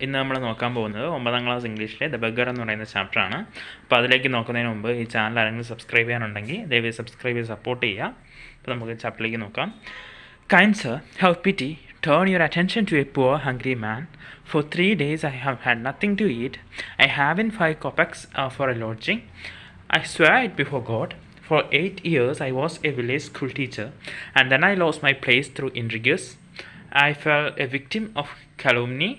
ഇന്ന് നമ്മൾ നോക്കാൻ പോകുന്നത് 9ാം ക്ലാസ് ഇംഗ്ലീഷിലെ ദ ബെഗർ എന്ന് പറയുന്ന ചാപ്റ്ററാണ്. അപ്പോൾ അതിലേക്ക് നോക്കുന്നതിന് മുമ്പ് ഈ ചാനൽ ആരെങ്കിലും സബ്സ്ക്രൈബ് ചെയ്യാനുണ്ടെങ്കിൽ ദയവായി സബ്സ്ക്രൈബ് ചെയ്ത് സപ്പോർട്ട് ചെയ്യുക. അപ്പോൾ നമുക്ക് ചാപ്റ്ററിലേക്ക് നോക്കാം. Kind sir, have pity. Turn your attention to a poor hungry man. For 3 days I have had nothing to eat. I haven't 5 kopecks for a lodging. I swear it before God. For 8 years I was a village school teacher, and then I lost my place through intrigues. I fell a victim of calumny.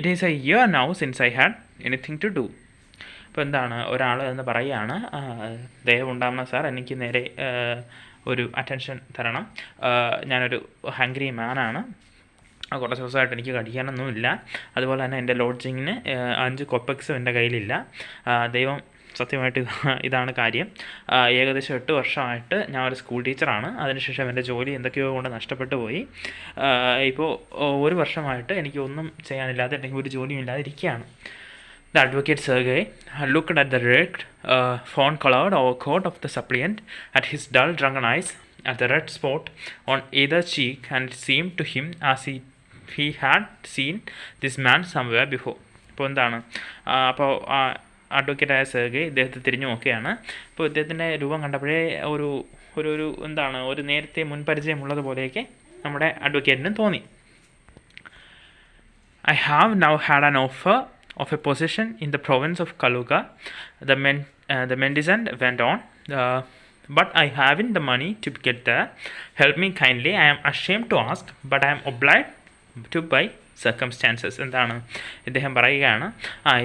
It is a year now since I had anything to do. ഇപ്പോൾ എന്താണ് ഒരാൾ എന്ന് പറയുകയാണ്, ദയവുണ്ടാവണം sir, എനിക്ക് നേരെ ഒരു attention തരണം. ഞാനൊരു ഹംഗ്രി മാനാണ്. കുറച്ച് ദിവസമായിട്ട് എനിക്ക് കഴിക്കാനൊന്നുമില്ല. അതുപോലെ തന്നെ എൻ്റെ ലോഡ്ജിങ്ങിന് 5 കൊപ്പക്സും എൻ്റെ കയ്യിലില്ല. ദൈവം സത്യമായിട്ട് ഇതാണ് കാര്യം. ഏകദേശം 8 വർഷമായിട്ട് ഞാൻ ഒരു സ്കൂൾ ടീച്ചറാണ്. അതിനുശേഷം എൻ്റെ ജോലി എന്തൊക്കെയോ കൊണ്ട് നഷ്ടപ്പെട്ടു പോയി. ഇപ്പോൾ 1 വർഷമായിട്ട് എനിക്ക് ഒന്നും ചെയ്യാനില്ലാതെ അല്ലെങ്കിൽ ഒരു ജോലിയും ഇല്ലാതെ ഇരിക്കുകയാണ്. The advocate Sergey looked at the red, fawn-colored overcoat of the suppliant, at his dull, drunken eyes, at the red spot on either cheek, and it seemed to him as if he had seen this man somewhere before. ഇപ്പോൾ എന്താണ്, അപ്പോൾ അഡ്വക്കേറ്റായ Sergei ഇദ്ദേഹത്തെ തിരിഞ്ഞു നോക്കുകയാണ്. അപ്പോൾ ഇദ്ദേഹത്തിൻ്റെ രൂപം കണ്ടപ്പോഴേ ഒരു എന്താണ്, ഒരു നേരത്തെ മുൻപരിചയമുള്ളതുപോലെയൊക്കെ നമ്മുടെ അഡ്വക്കേറ്റിനും തോന്നി. I have now had an offer of a position in the province of Kaluga, the mendicant went on, but I haven't the money to get there. Help me kindly. I am ashamed to ask, but I am obliged to by circumstances. എന്താണ് ഇദ്ദേഹം പറയുകയാണ്,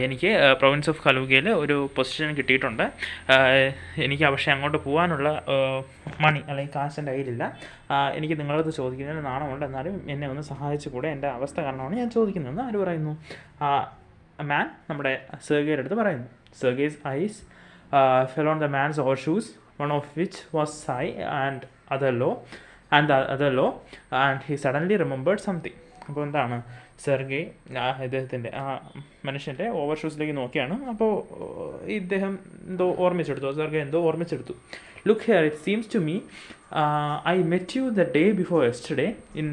എനിക്ക് province of കലൂഗയിൽ ഒരു position കിട്ടിയിട്ടുണ്ട്. എനിക്ക് പക്ഷേ അങ്ങോട്ട് പോകാനുള്ള മണി അല്ലെങ്കിൽ കാശ് എൻ്റെ കയ്യിലില്ല. എനിക്ക് നിങ്ങളത് ചോദിക്കുന്നതിന് നാണമുണ്ട്, എന്നാലും എന്നെ ഒന്ന് സഹായിച്ചു കൂടെ, എൻ്റെ അവസ്ഥ കാരണമാണ് ഞാൻ ചോദിക്കുന്നതെന്ന് ആര് പറയുന്നു? മാൻ നമ്മുടെ സെർഗേയുടെ അടുത്ത് പറയുന്നു. Sergei's eyes fell on the man's overshoes, one of which was high and other low and he suddenly remembered something. അപ്പോൾ എന്താണ്, സെർഗെ ഇദ്ദേഹത്തിൻ്റെ മനുഷ്യൻ്റെ ഓവർ ഷൂസിലേക്ക് നോക്കിയാണ്. അപ്പോൾ ഇദ്ദേഹം സെർഗെ എന്തോ ഓർമ്മിച്ചെടുത്തു. Look here, it seems to me I met you the day before yesterday in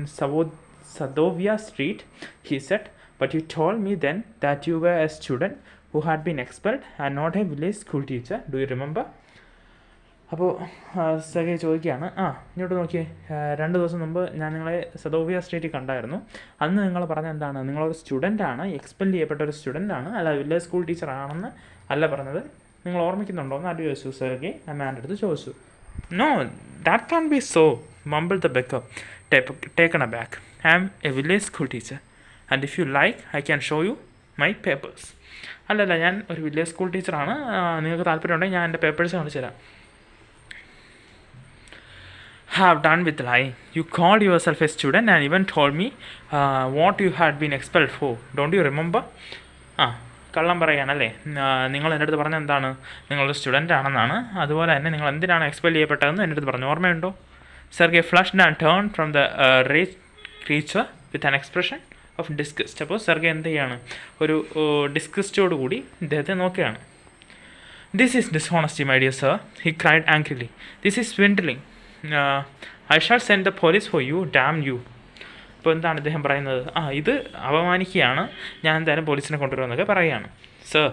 Sadovaya street, he said. But you told me then that you were a student who had been expelled and not a village school teacher. Do you remember? അപ്പോൾ Sergei ചോദിക്കുകയാണ്, ഇങ്ങോട്ട് നോക്കിയേ, 2 ദിവസം മുമ്പ് ഞാൻ നിങ്ങളെ സദോവിയ സ്ട്രീറ്റിൽ കണ്ടായിരുന്നു. അന്ന് നിങ്ങൾ പറഞ്ഞ എന്താണ്, നിങ്ങളൊരു സ്റ്റുഡൻ്റാണ്, എക്സ്പെൽ ചെയ്യപ്പെട്ട ഒരു സ്റ്റുഡൻ്റാണ്, അല്ല വില്ലേജ് സ്കൂൾ ടീച്ചർ ആണെന്ന് അല്ല പറഞ്ഞത്. നിങ്ങൾ ഓർമ്മിക്കുന്നുണ്ടോ എന്ന് ആര് ചോദിച്ചു? സെർഗെ ആ മാൻ്റെ അടുത്ത് ചോദിച്ചു. No, that can't be so, mumbled the beggar, taken aback. I am a village school teacher. And if you like, I can show you my papers. അല്ലല്ല, ഞാൻ ഒരു വില്ലേജ് സ്കൂൾ ടീച്ചറാണ്, നിങ്ങൾക്ക് താല്പര്യമുണ്ടെങ്കിൽ ഞാൻ എൻ്റെ പേപ്പേഴ്സ് കാണിച്ചു തരാം. Have done with lying. You called yourself a student and even told me what you had been expelled for. Don't you remember? കള്ളം പറയാനല്ലേ. നിങ്ങൾ എൻ്റെ അടുത്ത് പറഞ്ഞത് എന്താണ്, നിങ്ങളൊരു സ്റ്റുഡൻ്റ് ആണെന്നാണ്. അതുപോലെ തന്നെ നിങ്ങൾ എന്തിനാണ് എക്സ്പെൽ ചെയ്യപ്പെട്ടതെന്ന് എൻ്റെ അടുത്ത് പറഞ്ഞു, ഓർമ്മയുണ്ടോ? Sergey flushed and turned from the rage creature with an expression of disgust. അപ്പോൾ സെർഗെ എന്ത് ചെയ്യാണ്, ഒരു ഡിസ്കസ്റ്റോടു കൂടി ഇദ്ദേഹത്തെ നോക്കുകയാണ്. This is dishonesty my dear sir, he cried angrily. This is swindling. I shall send the police for you, damn you. ഇപ്പോൾ എന്താണ് ഇദ്ദേഹം പറയുന്നത്, ഇത് അപമാനിക്കുകയാണ്, ഞാൻ എന്തായാലും പോലീസിനെ കൊണ്ടുവരുമെന്നൊക്കെ പറയുകയാണ്. Sir,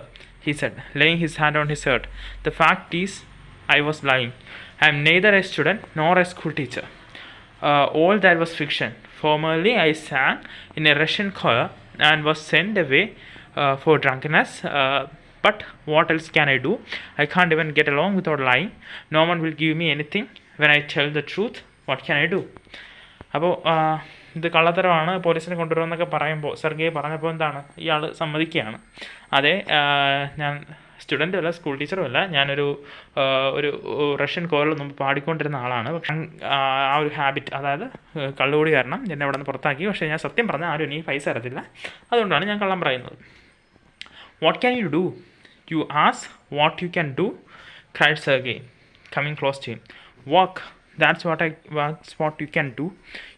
he said, laying his hand on his heart, the fact is I was lying. I am neither a student nor a school teacher. All that was fiction. Formerly I sang in a Russian choir and was sent away for drunkenness. But what else can I do? I can't even get along without lying. No one will give me anything when I tell the truth. What can I do? അപ്പോൾ ഇത് കള്ളത്തരമാണ്, പോലീസിനെ കൊണ്ടുവരുമെന്നൊക്കെ പറയുമ്പോൾ Sergei പറഞ്ഞപ്പോൾ എന്താണ്, ഇയാൾ സമ്മതിക്കുകയാണ്. അതെ, ഞാൻ സ്റ്റുഡൻറ്റും അല്ല, സ്കൂൾ ടീച്ചറും അല്ല, ഞാനൊരു റഷ്യൻ കോറിൽ മുമ്പ് പാടിക്കൊണ്ടിരുന്ന ആളാണ്. പക്ഷെ ആ ഒരു ഹാബിറ്റ്, അതായത് കള്ളുകൂടി കാരണം എന്നെ അവിടെ നിന്ന് പുറത്താക്കി. പക്ഷേ ഞാൻ സത്യം പറഞ്ഞാൽ ആരും എനിക്ക് പൈസ തരത്തില്ല, അതുകൊണ്ടാണ് ഞാൻ കള്ളം പറയുന്നത്. What can you do? You ask what you can do, cried Sergei coming close to him. Work, that's what you can do.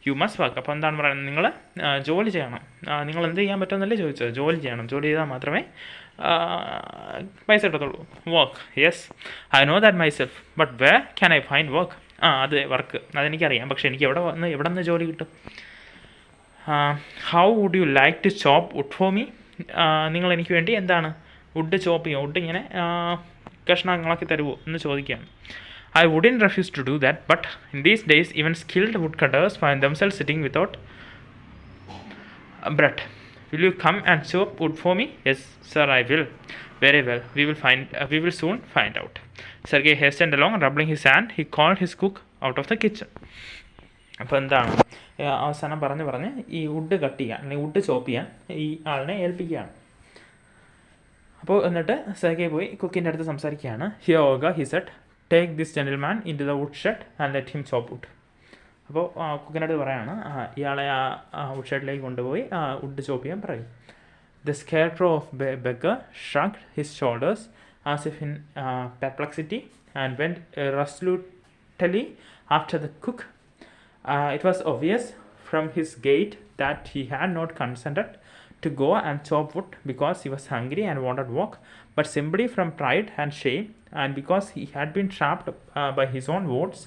You must work. അപ്പോൾ എന്താണ് പറയുന്നത്, നിങ്ങൾ ജോലി ചെയ്യണം. നിങ്ങൾ എന്ത് ചെയ്യാൻ പറ്റുമെന്നല്ലേ ചോദിച്ചത്? ജോലി ചെയ്യണം. ജോലി ചെയ്താൽ മാത്രമേ പൈസ കിട്ടത്തുള്ളൂ. Work, yes, I know that myself, but where can I find work? അത് വർക്ക്, അതെനിക്കറിയാം, പക്ഷേ എനിക്ക് എവിടെ നിന്ന് ജോലി കിട്ടും? How would you like to chop wood for me? നിങ്ങൾ എനിക്ക് വേണ്ടി എന്താണ് വുഡ് ചോപ്പ് ചെയ്യും, വുഡ് ഇങ്ങനെ കഷ്ണങ്ങളാക്കി തരുമോ എന്ന് ചോദിക്കുകയാണ്. I wouldn't refuse to do that, but in these days even skilled woodcutters find themselves sitting without bread. Will you come and chop wood for me? Yes, sir, I will. Very well. We will soon find out. Sergey hastened along, rubbing his hand. He called his cook out of the kitchen. അപ്പോൾ എന്താണ് അവസാനം പറഞ്ഞ് ഈ would cut ചെയ്യാൻ അല്ലെങ്കിൽ would ചോപ്പ് ചെയ്യാൻ ഈ ആളിനെ ഏൽപ്പിക്കുകയാണ്. അപ്പോൾ എന്നിട്ട് സെർഗെ പോയി കുക്കിൻ്റെ അടുത്ത് സംസാരിക്കുകയാണ്. Here Olga, he said, take this gentleman into the wood shed and let him chop wood. അപ്പോൾ കുക്കിൻ്റെ അടുത്ത് പറയാണ് ഇയാളെ ആ വുഡ് ഷെഡിലേക്ക് കൊണ്ടുപോയി വുഡ് ചോപ്പ് ചെയ്യാൻ പറയും. The scarecrow of Beggar shrugged his shoulders as if in perplexity and went resolutely after the cook. It was obvious from his gait that he had not consented to go and chop wood because he was hungry and wanted work, but simply from pride and shame, and because he had been trapped by his own words.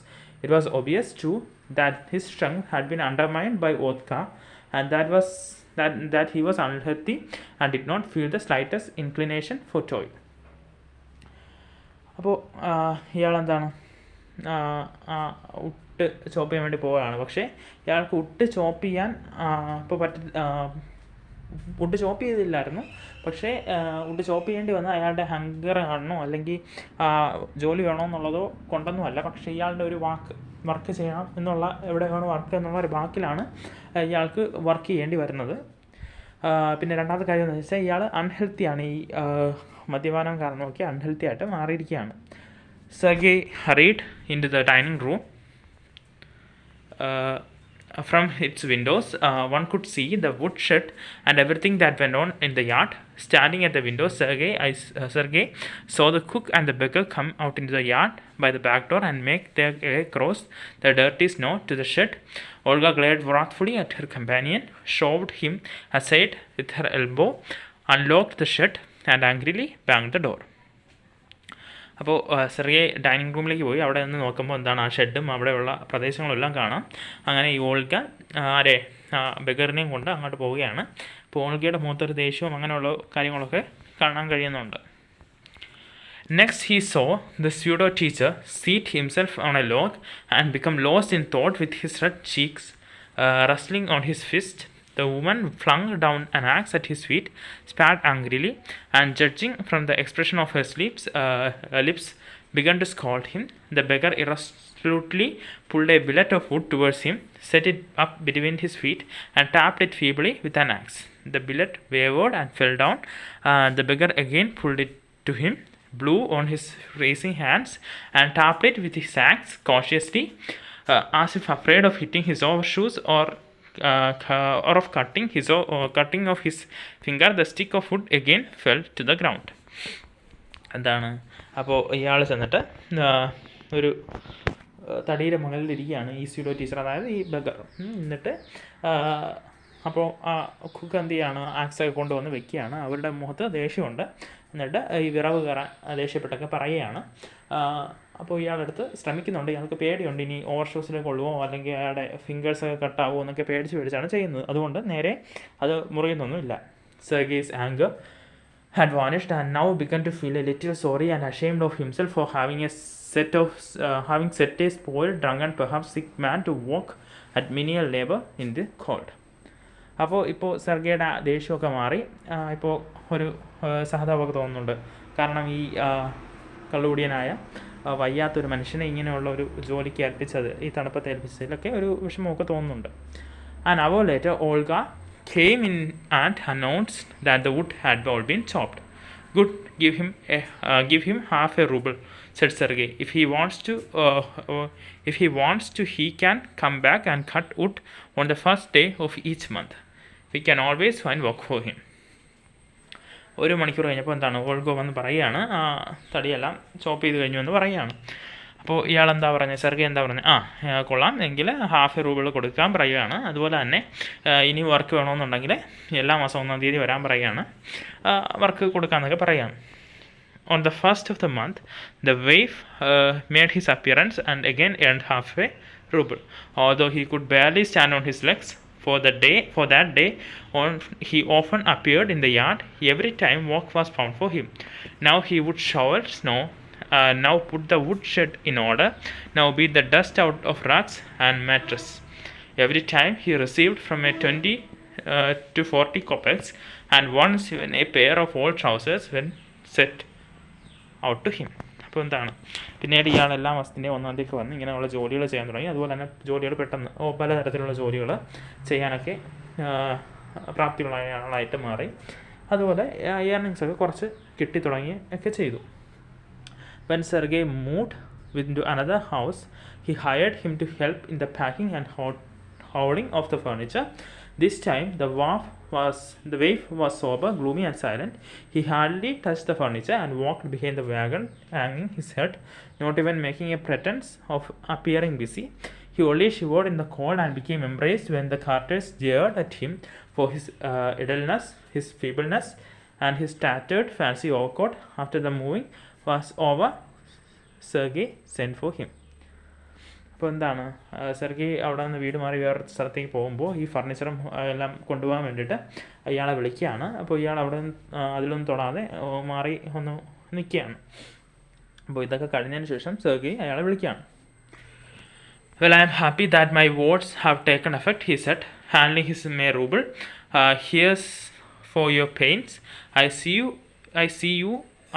It was obvious too that his strength had been undermined by vodka, and that he was unhealthy and did not feel the slightest inclination for toil. അപ്പോൾ ഇയാളെന്താണ് Ut ചോപ്പ് ചെയ്യാൻ വേണ്ടി പോവുകയാണ്. പക്ഷേ ഇയാൾക്ക് Ut ചോപ്പ് ചെയ്യാൻ ഇപ്പോൾ would ചോപ്പ് ചെയ്തില്ലായിരുന്നു. പക്ഷേ would ചോപ്പ് ചെയ്യേണ്ടി വന്ന അയാളുടെ ഹങ്കർ ആണോ അല്ലെങ്കിൽ ജോലി വേണോ എന്നുള്ളതോ കൊണ്ടൊന്നുമല്ല. പക്ഷേ ഇയാളുടെ ഒരു വർക്ക് ചെയ്യണം എന്നുള്ള എവിടെയാണ് വർക്ക് എന്നുള്ള ഒരു വാക്കിലാണ് ഇയാൾക്ക് വർക്ക് ചെയ്യേണ്ടി വരുന്നത്. പിന്നെ രണ്ടാമത്തെ കാര്യം എന്ന് വെച്ചാൽ ഇയാൾ അൺഹെൽത്തിയാണ്. ഈ മദ്യപാനം കാരണമൊക്കെ അൺഹെൽത്തി ആയിട്ട് മാറിയിരിക്കുകയാണ്. Sergey hurried into the dining room. From its windows, one could see the wood shed and everything that went on in the yard. Standing at the window, Sergey saw the cook and the beggar come out into the yard by the back door and make their way across the dirty snow to the shed. Olga glared wrathfully at her companion, shoved him aside with her elbow, unlocked the shed, and angrily banged the door. അപ്പോൾ Sergei dining റൂമിലേക്ക് പോയി. അവിടെ നിന്ന് നോക്കുമ്പോൾ എന്താണ് ആ ഷെഡും അവിടെയുള്ള പ്രദേശങ്ങളെല്ലാം കാണാം. അങ്ങനെ ഈ ഓൾഗ ബെഗറിനെയും കൊണ്ട് അങ്ങോട്ട് പോവുകയാണ്. അപ്പോൾ ഓൾഗയുടെ മുഖത്തൊരു ദേഷ്യവും അങ്ങനെയുള്ള കാര്യങ്ങളൊക്കെ കാണാൻ കഴിയുന്നുണ്ട്. Next he saw the pseudo teacher seat himself on a log and become lost in thought with his red cheeks rustling on his fist. The woman flung down an axe at his feet, spat angrily, and judging from the expression of her lips, began to scold him. The beggar irresolutely pulled a billet of wood towards him, set it up between his feet, and tapped it feebly with an axe. The billet wavered and fell down. The beggar again pulled it to him, blew on his raising hands, and tapped it with his axe cautiously, as if afraid of hitting his overshoes or of cutting off his finger. The stick of wood again fell to the ground. എന്താണ് അപ്പോൾ ഇയാൾ ചെന്നിട്ട് ഒരു തടിയുടെ മുകളിലിരിക്കുകയാണ് ഈ pseudo teacher, അതായത് ഈ bugger. എന്നിട്ട് അപ്പോൾ കുക്ക് എന്ത് ചെയ്യാണ്, ആക്സൊക്കെ കൊണ്ടുവന്ന് വെക്കുകയാണ്. അവരുടെ മുഖത്ത് ദേഷ്യമുണ്ട്. എന്നിട്ട് ഈ വിറവ് കയറാൻ ദേഷ്യപ്പെട്ടൊക്കെ പറയുകയാണ്. അപ്പോൾ ഇയാളെടുത്ത് ശ്രമിക്കുന്നുണ്ട്. ഇയാൾക്ക് പേടിയുണ്ട്, ഇനി ഓവർ ഷൂസിലേക്ക് കൊള്ളുമോ അല്ലെങ്കിൽ അയാളുടെ ഫിംഗേഴ്സൊക്കെ കട്ടാവുമോ എന്നൊക്കെ പേടിച്ചാണ് ചെയ്യുന്നത്. അതുകൊണ്ട് നേരെ അത് മുറിയുന്നൊന്നുമില്ല. Sergey's anger had vanished and now began to feel a little sorry and ashamed of himself for having set a spoiled, drunken, perhaps sick man to work at menial labor in the cold. അപ്പോൾ ഇപ്പോൾ സെർഗയുടെ ദേഷ്യമൊക്കെ മാറി. ഇപ്പോൾ ഒരു സഹതാപമൊക്കെ തോന്നുന്നുണ്ട്. കാരണം ഈ കള്ളുകുടിയനായ വയ്യാത്തൊരു മനുഷ്യനെ ഇങ്ങനെയുള്ള ഒരു ജോലിക്ക് ഏൽപ്പിച്ചത്, ഈ തണുപ്പത്തെ ഏൽപ്പിച്ചതിലൊക്കെ ഒരു വിഷമമൊക്കെ തോന്നുന്നുണ്ട്. An hour later, Olga came in and announced that the wood had all been chopped. Good, give him half a ruble, said Sergey. If he wants to, he can come back and cut wood on the first day of each month. We can always find work for him. ഒരു മണിക്കൂർ കഴിഞ്ഞപ്പോൾ എന്താണ് ഓൾഗോ വന്ന് പറയുകയാണ്, തടിയെല്ലാം ചോപ്പ് ചെയ്ത് കഴിഞ്ഞു എന്ന് പറയുകയാണ്. അപ്പോൾ ഇയാൾ എന്താ പറഞ്ഞത്, സെർഗെ എന്താ പറഞ്ഞത്, കൊള്ളാം എങ്കിൽ ½ രൂപ കൊടുക്കാൻ പറയുകയാണ്. അതുപോലെ തന്നെ ഇനി വർക്ക് വേണമെന്നുണ്ടെങ്കിൽ എല്ലാ മാസം 1-ാം തീയതി വരാൻ പറയുകയാണ്, വർക്ക് കൊടുക്കാമെന്നൊക്കെ പറയുകയാണ്. On the first of the month, the waif made his appearance and again earned ½ ruble. Although he could barely stand on his legs, For that day he often appeared in the yard. Every time work was found for him. Now he would shovel snow, now put the wood shed in order, now beat the dust out of rugs and mattress. Every time he received from a 20 to 40 kopecks, and once even a pair of old trousers when set out to him. അപ്പോൾ എന്താണ്, പിന്നീട് ഇയാൾ എല്ലാ മാസത്തിൻ്റെയും 1-ാം തീയതിക്ക് വന്ന് ഇങ്ങനെയുള്ള ജോലികൾ ചെയ്യാൻ തുടങ്ങി. അതുപോലെ തന്നെ ജോലികൾ പെട്ടെന്ന് പലതരത്തിലുള്ള ജോലികൾ ചെയ്യാനൊക്കെ പ്രാപ്തിയുള്ള ആളായിട്ട് മാറി. അതുപോലെ ഏർണിങ്സൊക്കെ കുറച്ച് കിട്ടിത്തുടങ്ങി ഒക്കെ ചെയ്തു. When Sergei moved into another house, he hired him to help in the packing and holding of the furniture. This time the wife was sober, gloomy and silent. He hardly touched the furniture and walked behind the wagon, hanging his head, not even making a pretense of appearing busy. He only shivered in the cold and became embraced when the carters jeered at him for his idleness, his feebleness, and his tattered fancy overcoat. After the moving was over, Sergei sent for him. അപ്പോൾ എന്താണ്, Sergei അവിടെ നിന്ന് വീട് മാറി വേറൊരു സ്ഥലത്തേക്ക് പോകുമ്പോൾ ഈ ഫർണിച്ചറും എല്ലാം കൊണ്ടുപോകാൻ വേണ്ടിയിട്ട് ഇയാളെ വിളിക്കുകയാണ്. അപ്പോൾ ഇയാൾ അവിടെ അതിലൊന്നും തൊടാതെ മാറി ഒന്ന് നിൽക്കുകയാണ്. അപ്പോൾ ഇതൊക്കെ കഴിഞ്ഞതിന് ശേഷം സെർഗി അയാളെ വിളിക്കുകയാണ്. Well, I am happy that my words have taken effect, he said, handling his mere ruble. Here's for your pains. I see you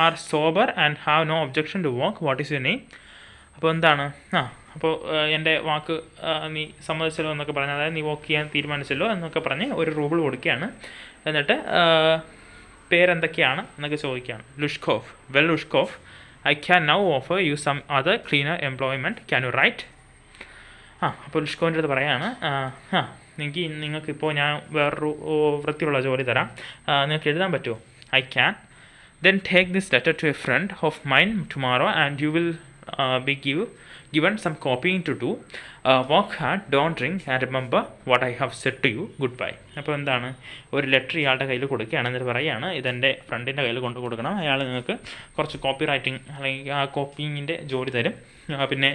are sober and have no objection to work. What is your name? അപ്പോൾ എന്താണ്, അപ്പോൾ എൻ്റെ വാക്ക് നീ സമ്മതിച്ചല്ലോ എന്നൊക്കെ പറഞ്ഞ്, അതായത് നീ work ചെയ്യാൻ തീരുമാനിച്ചല്ലോ എന്നൊക്കെ പറഞ്ഞ് ഒരു റൂബിൾ കൊടുക്കുകയാണ്. എന്നിട്ട് പേരെന്തൊക്കെയാണ് എന്നൊക്കെ ചോദിക്കുകയാണ്. Lushkoff. Well Lushkoff, I can now offer you some other cleaner employment. Can you write? അപ്പോൾ ലുഷ്കോവിൻ്റെ അടുത്ത് പറയാണ്, നിങ്ങൾക്കിപ്പോൾ ഞാൻ വേറൊരു വൃത്തിയുള്ള ജോലി തരാം, നിങ്ങൾക്ക് എഴുതാൻ പറ്റുമോ? I can. Then take this letter to a friend of mine tomorrow and you will be given some copying to do. Work hard, don't drink, and remember what I have said to you. Goodbye. അപ്പോൾ എന്താണ്, ഒരു letter ഇയാളുടെ കയ്യിൽ കൊടുക്കുകയാണ്. എന്നിട്ട് പറയുകയാണ്, ഇതെൻ്റെ ഫ്രണ്ടിൻ്റെ കയ്യിൽ കൊണ്ട് കൊടുക്കണം, അയാൾ നിങ്ങൾക്ക് കുറച്ച് കോപ്പി റൈറ്റിംഗ് അല്ലെങ്കിൽ ആ കോപ്പിങ്ങിൻ്റെ ജോലി തരും. പിന്നെ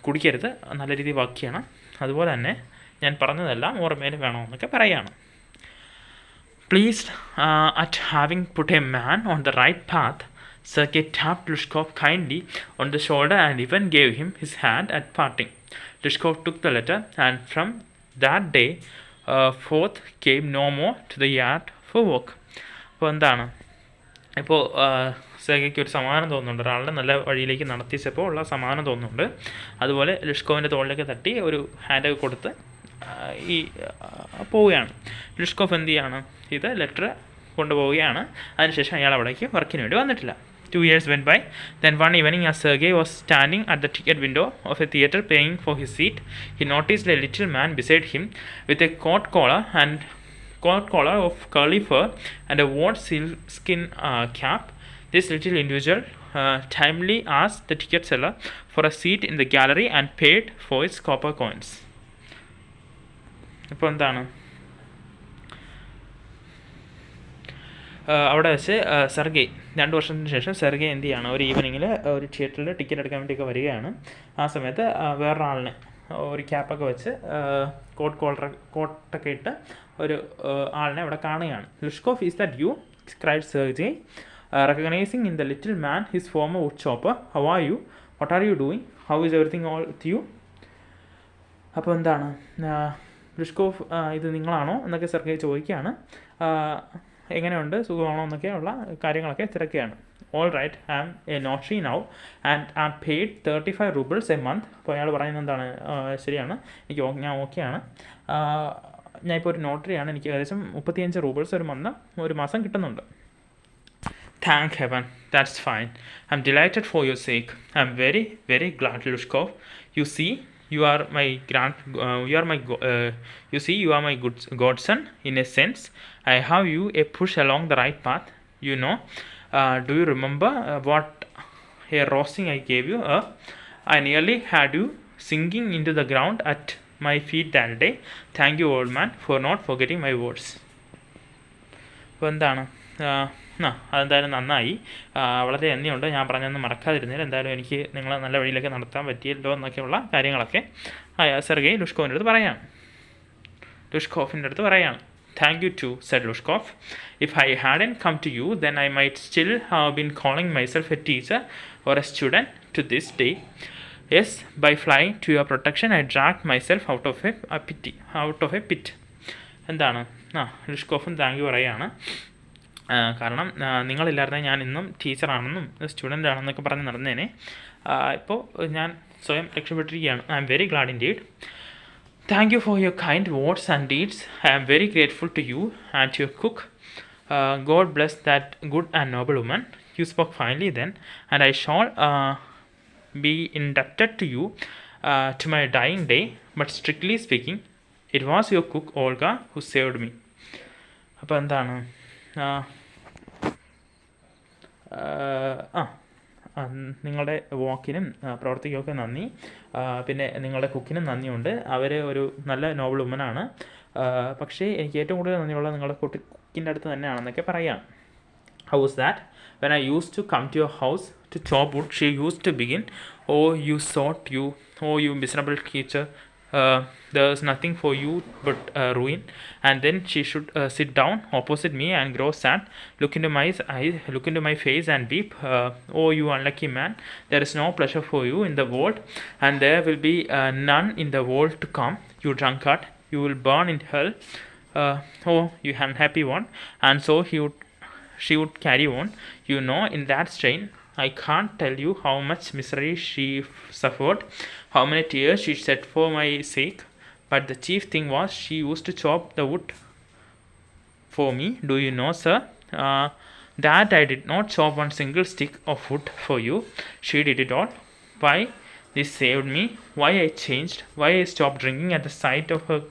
കുടിക്കരുത്, നല്ല രീതിയിൽ വർക്ക് ചെയ്യണം, അതുപോലെ തന്നെ ഞാൻ പറഞ്ഞതെല്ലാം ഓർമ്മയിൽ വേണമെന്നൊക്കെ പറയുകയാണ്. Pleased at having put a man on the right path, Sergei tapped Lushkov kindly on the shoulder and even gave him his hand at parting. Lushkov took the letter and from that day forth came no more to the yard for work. അപ്പോൾ എന്താണ്, ഇപ്പോൾ സെർഗയ്ക്ക് ഒരു സമാധാനം തോന്നുന്നുണ്ട്, ഒരാളുടെ നല്ല വഴിയിലേക്ക് നടത്തിച്ചപ്പോൾ ഉള്ള സമാധാനം തോന്നുന്നുണ്ട്. അതുപോലെ ലുഷ്കോവിൻ്റെ തോളിലേക്ക് തട്ടി ഒരു ഹാൻഡൊക്കെ കൊടുത്ത് ഈ പോവുകയാണ്. ലുഷ്കോഫ് എന്ത് ചെയ്യാണ്, ഇത് ലെറ്റർ കൊണ്ടുപോവുകയാണ്. അതിനുശേഷം അയാൾ അവിടേക്ക് വർക്കിന് വേണ്ടി വന്നിട്ടില്ല. 2 years went by. Then one evening, as Sergei was standing at the ticket window of a theatre paying for his seat, he noticed a little man beside him with a coat collar of curly fur and a worn sealskin cap. This little individual timely asked the ticket seller for a seat in the gallery and paid for its copper coins. ഇപ്പോൾ എന്താണ്, അവിടെ വെച്ച് Sergei 2 വർഷത്തിന് ശേഷം Sergei എന്ത് ചെയ്യാണ്, ഒരു ഈവനിങ്ങിൽ ഒരു തിയേറ്ററിൽ ടിക്കറ്റ് എടുക്കാൻ വേണ്ടിയൊക്കെ വരികയാണ്. ആ സമയത്ത് വേറൊരാളിനെ ഒരു ക്യാപ്പൊക്കെ വെച്ച് കോട്ടൊക്കെ ഇട്ട് ഒരു ആളിനെ അവിടെ കാണുകയാണ്. Lushkoff, is that you? Cried Sergei, recognising in the little man his former wood chopper. How are you? What are you doing? How is everything all with you? അപ്പോൾ എന്താണ്, ലുഷ്കോഫ് ഇത് നിങ്ങളാണോ എന്നൊക്കെ സെർഗൈ ചോദിക്കുകയാണ്. എങ്ങനെയുണ്ട്, സുഖമാണോ എന്നൊക്കെയുള്ള കാര്യങ്ങളൊക്കെ തിരക്കുകയാണ്. All right, I am a notary now and I am paid 35 rubles a month. അപ്പോൾ അയാൾ പറയുന്നത് എന്താണ്, ശരിയാണ്, ഞാൻ ഓക്കെയാണ്, ഞാനിപ്പോൾ ഒരു നോട്ടറിയാണ്, എനിക്ക് ഏകദേശം 35 rubles ഒരു മാസം കിട്ടുന്നുണ്ട്. Thank heaven, that's fine. I'm delighted for your sake. I'm very, very glad, Lushkov. You see, you are my good godson in a sense. I have you a push along the right path. You know, do you remember what a roasting I gave you? I nearly had you sinking into the ground at my feet that day. Thank you, old man, for not forgetting my words. അപ്പോൾ എന്താണ്, അതെന്തായാലും നന്നായി, വളരെ നന്ദിയുണ്ട്, ഞാൻ പറഞ്ഞൊന്നും മറക്കാതിരുന്നതിൽ. എന്തായാലും എനിക്ക് നിങ്ങളെ നല്ല വഴിയിലേക്ക് നടത്താൻ പറ്റിയല്ലോ എന്നൊക്കെയുള്ള കാര്യങ്ങളൊക്കെ സെർഗൈ ലുഷ്കോവിൻ്റെ അടുത്ത് പറയാം. ലുഷ്കോഫിൻ്റെ അടുത്ത് പറയാണ്. Thank you too, said Lushkov. If I hadn't come to you, then I might still have been calling myself a teacher or a student to this day. Yes, by flying to your protection, I dragged myself out of a pit. എന്താണ് ലുഷ്കോഫും thank you പറയാണ്. കാരണം നിങ്ങളില്ലായിരുന്നെങ്കിൽ ഞാൻ ഇന്നും ടീച്ചറാണെന്നും student ആണെന്നൊക്കെ പറഞ്ഞ് നടന്നേനെ. ഇപ്പോൾ ഞാൻ സ്വയം രക്ഷപ്പെട്ടിരിക്കുകയാണ്. I'm very glad indeed. Thank you for your kind words and deeds. I am very grateful to you and to your cook. God bless that good and noble woman. You spoke finely then, and I shall be indebted to you to my dying day. But strictly speaking, it was your cook Olga who saved me. അപ്പോൾ എന്താണ് നിങ്ങളുടെ വാക്കിനും പ്രവർത്തിക്കുമൊക്കെ നന്ദി. പിന്നെ നിങ്ങളുടെ കുക്കിനും നന്ദിയുണ്ട്. അവർ ഒരു നല്ല നോബിൾ വുമനാണ്. പക്ഷേ എനിക്ക് ഏറ്റവും കൂടുതൽ നന്ദിയുള്ളത് നിങ്ങളുടെ കുക്കിൻ്റെ അടുത്ത് തന്നെയാണെന്നൊക്കെ പറയാം. How was that? When I used to come to your house to chop wood, she used to begin, "Oh, you miserable creature. There's nothing for you but ruin." And then she should sit down opposite me and grow sad, look into my face and weep. "Oh, you unlucky man, there is no pleasure for you in the world, and there will be none in the world to come. You drunkard, you will burn in hell. Oh, you unhappy one." And so she would carry on, in that strain. I can't tell you how much misery she suffered, how many tears she shed for my sake. But the chief thing was, she used to chop the wood for me. Do you know, sir, that I did not chop one single stick of wood for you. She did it all. Why this saved me, why I changed, why I stopped drinking at the sight of her,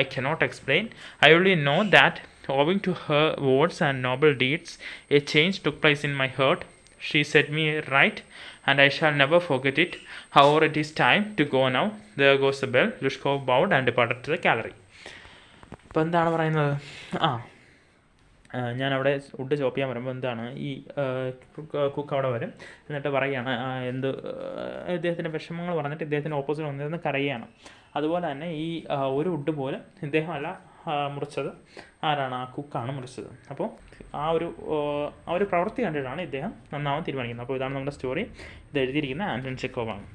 I cannot explain. I only know that, owing to her words and noble deeds, a change took place in my heart. She set me right, and I shall never forget it. However, it is time to go now. There goes the bell. Lushkov bowed and departed to the gallery. ഇപ്പോൾ എന്താണ് പറയുന്നത്? ഞാനവിടെ would ചോപ്പ് ചെയ്യാൻ വരുമ്പോൾ എന്താണ് ഈ cook അവിടെ വരും. എന്നിട്ട് പറയുകയാണ് ഇദ്ദേഹത്തിൻ്റെ വിഷമങ്ങൾ പറഞ്ഞിട്ട് ഇദ്ദേഹത്തിൻ്റെ ഓപ്പോസിറ്റ് വന്നിരുന്ന് കരയുകയാണ്. അതുപോലെ തന്നെ ഈ ഒരു വുഡ് പോലും ഇദ്ദേഹമല്ല മുറിച്ചത്, ആരാണ്? ആ കുക്കാണ് മുറിച്ചത്. അപ്പോൾ ആ ഒരു പ്രവൃത്തി കണ്ടിട്ടാണ് ഇദ്ദേഹം നന്നാവാൻ തീരുമാനിക്കുന്നത്. അപ്പോൾ ഇതാണ് നമ്മുടെ സ്റ്റോറി. ഇത് എഴുതിയിരിക്കുന്ന ആൻ്റൺ ചെക്കോവാണ്.